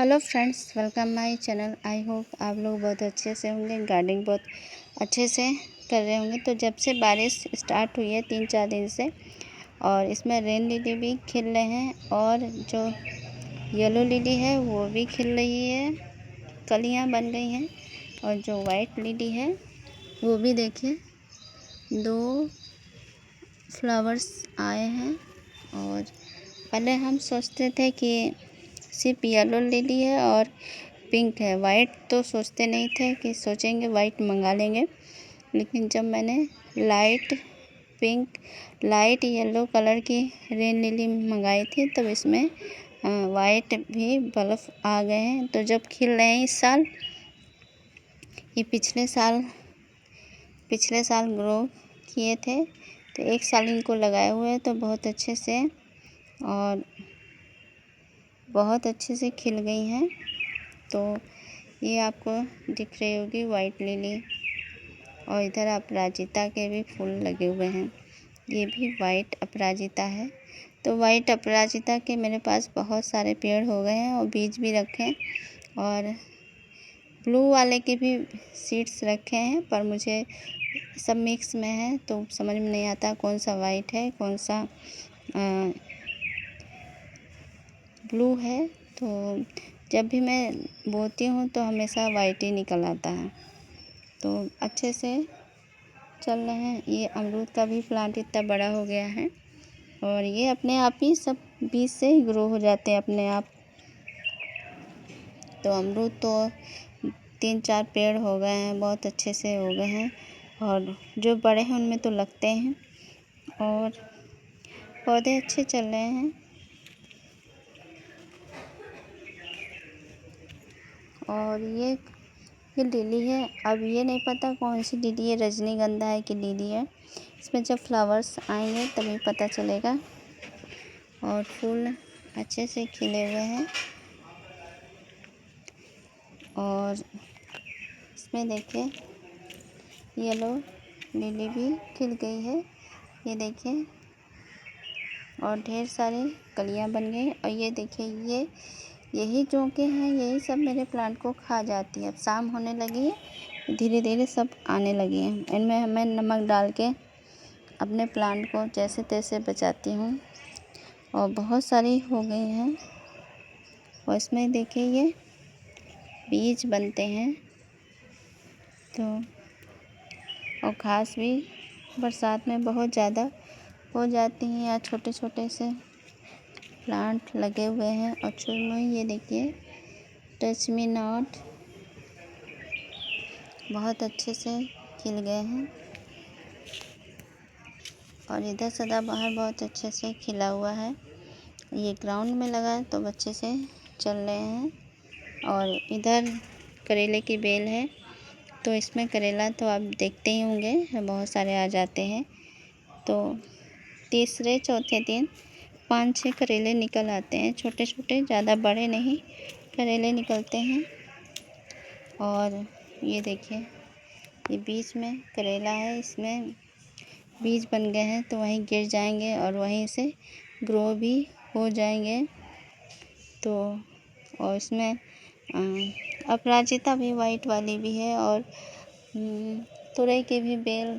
Hello friends, welcome my channel. I hope आप लोग बहुत अच्छे से होंगे, गार्डनिंग बहुत अच्छे से कर रहे होंगे। तो जब से बारिश स्टार्ट हुई है 3-4 दिन से, और इसमें रेन लिली भी खिल रहे हैं और जो येलो लिली है वो भी खिल रही है, कलियां बन गई हैं। और जो वाइट लिली है वो भी देखिए 2 फ्लावर्स आए हैं। और पहले हम सोचते थे कि सिर्फ येलो लिली है और पिंक है, वाइट तो सोचते नहीं थे कि सोचेंगे वाइट मंगा लेंगे। लेकिन जब मैंने light pink, light yellow colour की रेन लिली मंगाई थी तब इसमें वाइट भी बल्ब आ गए हैं। तो जब खिल रहे हैं इस साल, ये पिछले साल ग्रो किए थे, तो 1 साल इनको लगाए हुए हैं तो बहुत अच्छे से और बहुत अच्छे से खिल गई हैं। तो ये आपको दिख रही होगी वाइट लिली, और इधर अपराजिता के भी फूल लगे हुए हैं। ये भी वाइट अपराजिता है। तो वाइट अपराजिता के मेरे पास बहुत सारे पेड़ हो गए हैं और बीज भी रखे हैं, और ब्लू वाले के भी सीड्स रखे हैं, पर मुझे सब मिक्स में है तो समझ में नहीं आता कौन सा वाइट है कौन सा ब्लू है। तो जब भी मैं बोती हूँ तो हमेशा वाइट ही निकल आता है। तो अच्छे से चल रहे हैं। ये अमरूद का भी प्लांट इतना बड़ा हो गया है, और ये अपने आप ही सब बीज से ही ग्रो हो जाते हैं अपने आप। तो अमरूद तो 3-4 पेड़ हो गए हैं, बहुत अच्छे से हो गए हैं, और जो बड़े हैं उनमें तो लगते हैं, और पौधे अच्छे चल रहे हैं। और ये लिली है, अब ये नहीं पता कौन सी लिली है, रजनीगंधा है कि लिली है। इसमें जब फ्लावर्स आएंगे तभी पता चलेगा। और फूल अच्छे से खिले हुए हैं, और इसमें देखिए येलो लिली भी खिल गई है, ये देखिए, और ढेर सारी कलियां बन गई। और ये देखिए यही जोंके हैं, यही सब मेरे प्लांट को खा जाती है। अब शाम होने लगी है, धीरे धीरे सब आने लगी हैं। इनमें मैं नमक डाल के अपने प्लांट को जैसे तैसे बचाती हूँ, और बहुत सारी हो गई हैं। और इसमें देखिए ये बीज बनते हैं। तो और घास भी बरसात में बहुत ज़्यादा हो जाती हैं। यहाँ छोटे छोटे से प्लांट लगे हुए हैं, और चुनमुई ये देखिए टच मी नॉट बहुत अच्छे से खिल गए हैं। और इधर सदाबहार बहुत अच्छे से खिला हुआ है। ये ग्राउंड में लगा है तो अच्छे से चल रहे हैं। और इधर करेले की बेल है, तो इसमें करेला तो आप देखते ही होंगे बहुत सारे आ जाते हैं। तो तीसरे चौथे दिन 5-6 करेले निकल आते हैं, छोटे छोटे, ज़्यादा बड़े नहीं करेले निकलते हैं। और ये देखिए ये बीच में करेला है, इसमें बीज बन गए हैं तो वहीं गिर जाएंगे और वहीं से ग्रो भी हो जाएंगे। तो और इसमें अपराजिता भी वाइट वाली भी है, और तुरई की भी बेल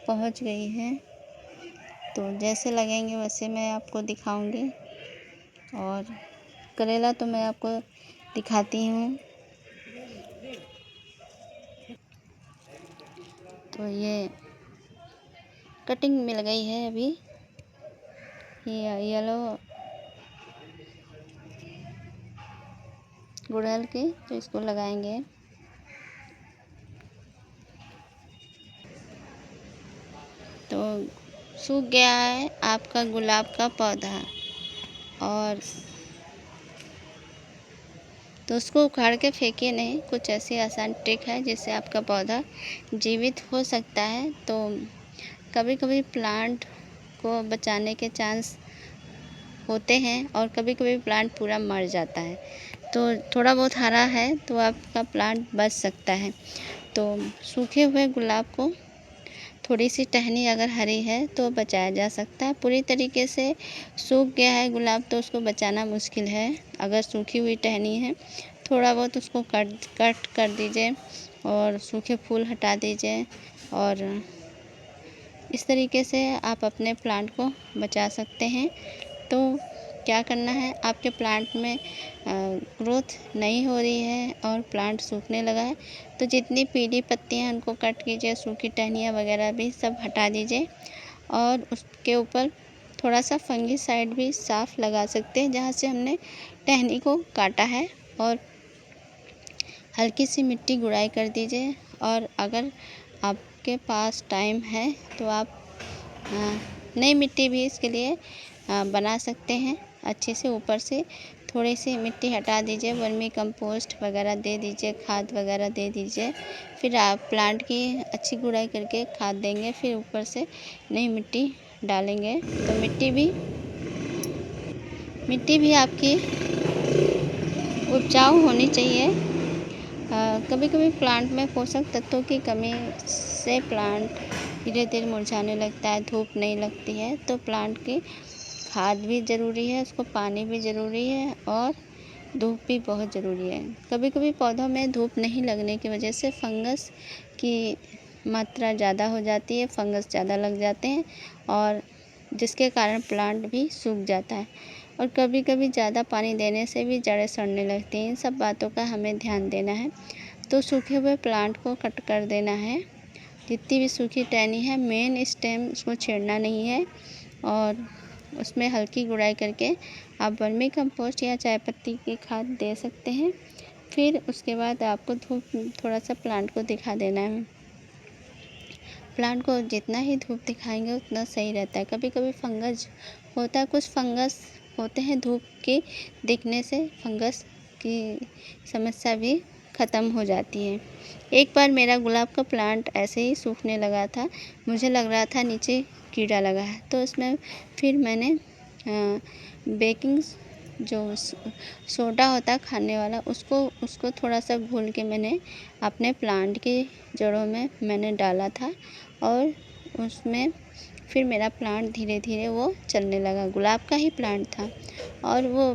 पहुंच गई है। तो जैसे लगेंगे वैसे मैं आपको दिखाऊंगी, और करेला तो मैं आपको दिखाती हूँ। तो ये कटिंग मिल गई है अभी, ये येलो गुड़हल की, तो इसको लगाएंगे। तो सूख गया है आपका गुलाब का पौधा, और तो उसको उखाड़ के फेंकिए नहीं, कुछ ऐसी आसान ट्रिक है जिससे आपका पौधा जीवित हो सकता है। तो कभी कभी प्लांट को बचाने के चांस होते हैं, और कभी कभी प्लांट पूरा मर जाता है। तो थोड़ा बहुत हरा है तो आपका प्लांट बच सकता है। तो सूखे हुए गुलाब को थोड़ी सी टहनी अगर हरी है तो बचाया जा सकता है। पूरी तरीके से सूख गया है गुलाब तो उसको बचाना मुश्किल है। अगर सूखी हुई टहनी है थोड़ा बहुत उसको कट कर दीजिए और सूखे फूल हटा दीजिए, और इस तरीके से आप अपने प्लांट को बचा सकते हैं। तो क्या करना है, आपके प्लांट में ग्रोथ नहीं हो रही है और प्लांट सूखने लगा है तो जितनी पीली पत्तियां हैं उनको कट कीजिए, सूखी टहनियाँ वगैरह भी सब हटा दीजिए, और उसके ऊपर थोड़ा सा फंगीसाइड भी साफ़ लगा सकते हैं जहाँ से हमने टहनी को काटा है, और हल्की सी मिट्टी गुड़ाई कर दीजिए। और अगर आपके पास टाइम है तो आप नई मिट्टी भी इसके लिए बना सकते हैं। अच्छे से ऊपर से थोड़ी सी मिट्टी हटा दीजिए, वर्मी कंपोस्ट वगैरह दे दीजिए, खाद वगैरह दे दीजिए, फिर आप प्लांट की अच्छी गुड़ाई करके खाद देंगे, फिर ऊपर से नई मिट्टी डालेंगे तो मिट्टी भी आपकी उपजाऊ होनी चाहिए। कभी कभी प्लांट में पोषक तत्वों की कमी से प्लांट धीरे धीरे मुरझाने लगता है, धूप नहीं लगती है, तो प्लांट की खाद भी ज़रूरी है, उसको पानी भी ज़रूरी है, और धूप भी बहुत ज़रूरी है। कभी कभी पौधों में धूप नहीं लगने की वजह से फंगस की मात्रा ज़्यादा हो जाती है, फंगस ज़्यादा लग जाते हैं, और जिसके कारण प्लांट भी सूख जाता है। और कभी कभी ज़्यादा पानी देने से भी जड़ें सड़ने लगती हैं। इन सब बातों का हमें ध्यान देना है। तो सूखे हुए प्लांट को कट कर देना है। जितनी भी सूखी टहनी है, मेन स्टेम उसको छेड़ना नहीं है, और उसमें हल्की गुड़ाई करके आप वर्मी कंपोस्ट या चाय पत्ती की खाद दे सकते हैं। फिर उसके बाद आपको धूप थोड़ा सा प्लांट को दिखा देना है। प्लांट को जितना ही धूप दिखाएंगे उतना सही रहता है। कभी कभी फंगस होता है, कुछ फंगस होते हैं धूप के दिखने से फंगस की समस्या भी ख़त्म हो जाती है। एक बार मेरा गुलाब का प्लांट ऐसे ही सूखने लगा था, मुझे लग रहा था नीचे कीड़ा लगा है, तो उसमें फिर मैंने बेकिंग जो सोडा होता है खाने वाला, उसको थोड़ा सा घोल के मैंने अपने प्लांट की जड़ों में मैंने डाला था, और उसमें फिर मेरा प्लांट धीरे धीरे वो चलने लगा। गुलाब का ही प्लांट था और वो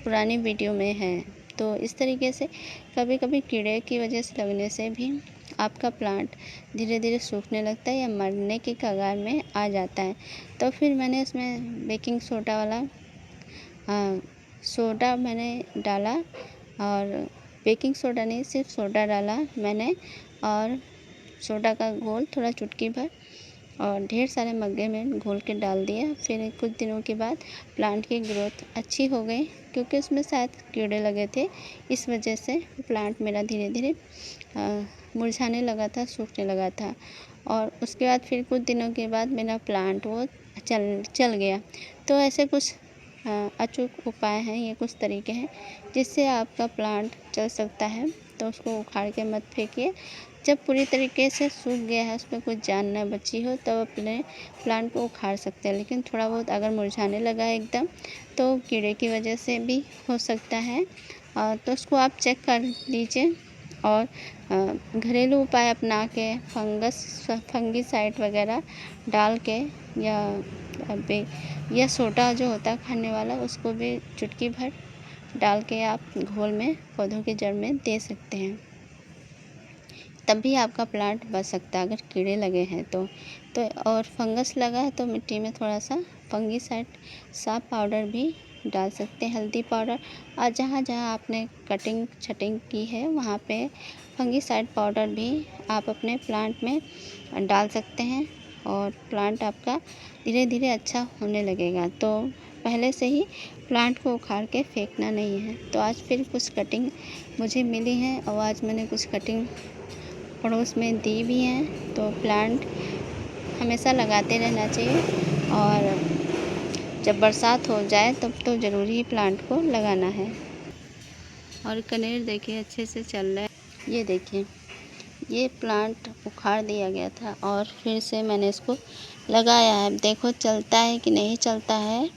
पुरानी वीडियो में है। तो इस तरीके से कभी कभी कीड़े की वजह से लगने से भी आपका प्लांट धीरे धीरे सूखने लगता है या मरने की कगार में आ जाता है। तो फिर मैंने उसमें बेकिंग सोडा वाला सोडा मैंने डाला, और बेकिंग सोडा नहीं, सिर्फ सोडा डाला मैंने, और सोडा का घोल थोड़ा चुटकी भर और ढेर सारे मग्गे में घोल के डाल दिया। फिर कुछ दिनों के बाद प्लांट की ग्रोथ अच्छी हो गई, क्योंकि उसमें शायद कीड़े लगे थे, इस वजह से प्लांट मेरा धीरे धीरे मुरझाने लगा था, सूखने लगा था। और उसके बाद फिर कुछ दिनों के बाद मेरा प्लांट वो चल गया। तो ऐसे कुछ अचूक उपाय हैं, ये कुछ तरीके हैं जिससे आपका प्लांट चल सकता है। तो उसको उखाड़ के मत फेंकिए। जब पूरी तरीके से सूख गया है, उसमें कुछ जान ना बची हो, तब अपने प्लांट को उखाड़ सकते हैं। लेकिन थोड़ा बहुत अगर मुरझाने लगा है एकदम, तो कीड़े की वजह से भी हो सकता है, तो उसको आप चेक कर लीजिए। और घरेलू उपाय अपना के फंगीसाइड वगैरह डाल के, या सोडा जो होता है खाने वाला, उसको भी चुटकी भर डाल के आप घोल में पौधों की जड़ में दे सकते हैं। तब भी आपका प्लांट बच सकता है अगर कीड़े लगे हैं तो और फंगस लगा है तो मिट्टी में थोड़ा सा फंगीसाइड साफ पाउडर भी डाल सकते हैं, हल्दी पाउडर। और जहाँ जहाँ आपने कटिंग छटिंग की है वहाँ पे फंगीसाइड पाउडर भी आप अपने प्लांट में डाल सकते हैं, और प्लांट आपका धीरे धीरे अच्छा होने लगेगा। तो पहले से ही प्लांट को उखाड़ के फेंकना नहीं है। तो आज फिर कुछ कटिंग मुझे मिली है, और आज मैंने कुछ कटिंग पड़ोस में दी भी हैं। तो प्लांट हमेशा लगाते रहना चाहिए, और जब बरसात हो जाए तब तो ज़रूरी ही प्लांट को लगाना है। और कनेर देखिए अच्छे से चल रहा है। ये देखिए, ये प्लांट उखाड़ दिया गया था और फिर से मैंने इसको लगाया है। देखो चलता है कि नहीं चलता है,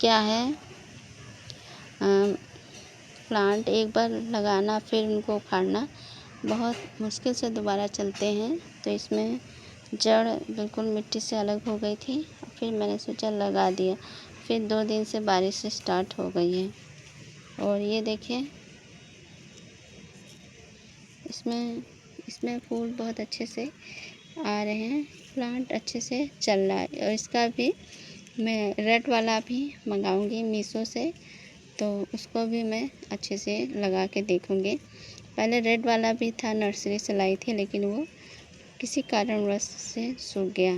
क्या है। प्लांट एक बार लगाना फिर उनको उखाड़ना बहुत मुश्किल से दोबारा चलते हैं। तो इसमें जड़ बिल्कुल मिट्टी से अलग हो गई थी। फिर मैंने सोचा लगा दिया। फिर 2 दिन से बारिश स्टार्ट हो गई है और ये देखिए इसमें फूल बहुत अच्छे से आ रहे हैं। प्लांट अच्छे से चल रहा है और इसका भी मैं रेड वाला भी मंगाऊंगी मीशो से, तो उसको भी मैं अच्छे से लगा के देखूंगी। पहले रेड वाला भी था, नर्सरी से लाई थी, लेकिन वो किसी कारणवश से सूख गया।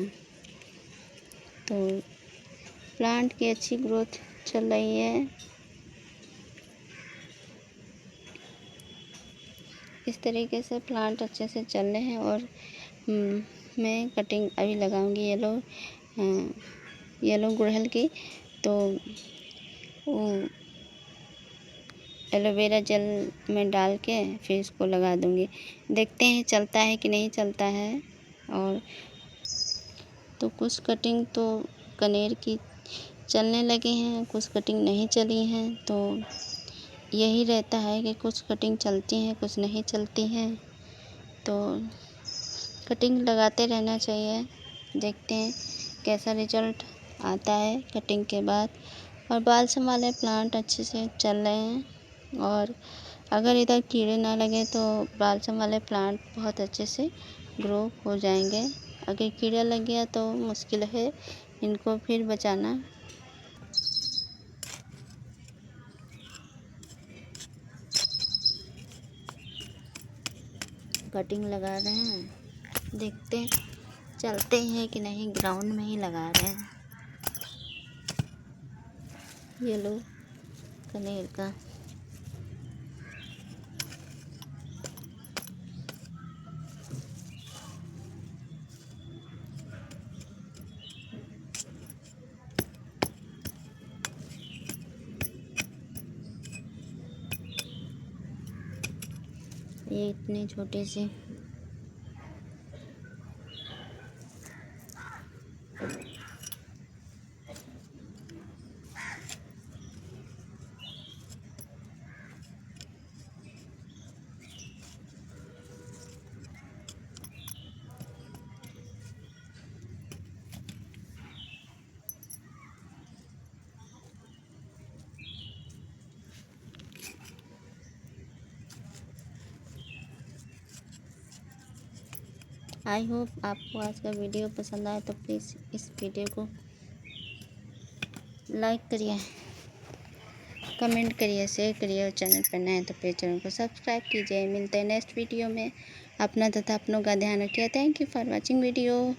तो प्लांट की अच्छी ग्रोथ चल रही है। इस तरीके से प्लांट अच्छे से चल रहे हैं और मैं कटिंग अभी लगाऊंगी येलो गुड़हल की। तो वो एलोवेरा जेल में डाल के फिर इसको लगा दूंगी। देखते हैं चलता है कि नहीं चलता है। और तो कुछ कटिंग तो कनेर की चलने लगी हैं, कुछ कटिंग नहीं चली हैं। तो यही रहता है कि कुछ कटिंग चलती हैं, कुछ नहीं चलती हैं। तो कटिंग लगाते रहना चाहिए। देखते हैं कैसा रिजल्ट आता है कटिंग के बाद। और बालसम वाले प्लांट अच्छे से चल रहे हैं और अगर इधर कीड़े ना लगे तो बालसम वाले प्लांट बहुत अच्छे से ग्रो हो जाएंगे। अगर कीड़ा लग गया तो मुश्किल है इनको फिर बचाना। कटिंग लगा रहे हैं, देखते हैं चलते हैं कि नहीं। ग्राउंड में ही लगा रहे हैं। ये लो कनेर का। ये इतने छोटे से आई होप आपको आज का वीडियो पसंद आए तो प्लीज़ इस वीडियो को लाइक करिए, कमेंट करिए, शेयर करिए और चैनल पर नए हैं तो प्लीज़ चैनल को सब्सक्राइब कीजिए। मिलते हैं नेक्स्ट वीडियो में। अपना तथा अपनों का ध्यान रखिए। Thank you for watching video.